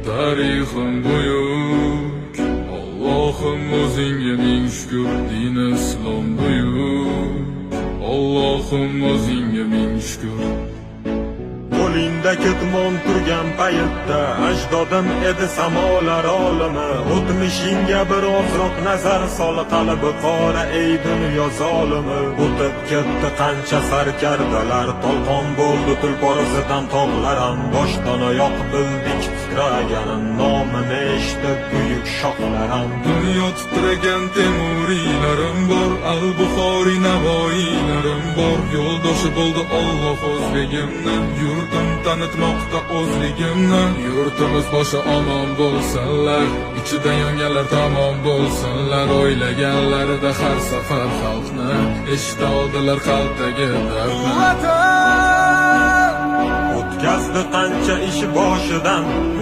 tarixim buyuk. Allohim o'zingga ming shukr, din islom buyuk. Allohim o'zingga ming shukr. Qo'lingda ketmon turgan paytda ajdodim edi samolar olimi. O'tmishingga birozroq nazar sol, qalbi qora ey dunyo zolimi. O'tib ketdi qancha sarkardalar, tolqon bo'ldi tulporisidan tog'lar ham. Boshdan oyoq bildik titraganin, nomini eshitib buyuk shohlar ham. Dunyo titragan temuriylarim bor, al-Buxoriy Navoiylarim bor. Yo'ldoshi bo'ldi Alloh o'zligimni, yurtim tanitmoqda o'zligimni. Yurtimiz boshi omon bo'lsinlar, ichida yonganlar tamom bo'lsinlar. O'ylaganlarida har safar xalqni eshita oldilar qalbdagi dardni. O'tkazdi qancha ish boshidan,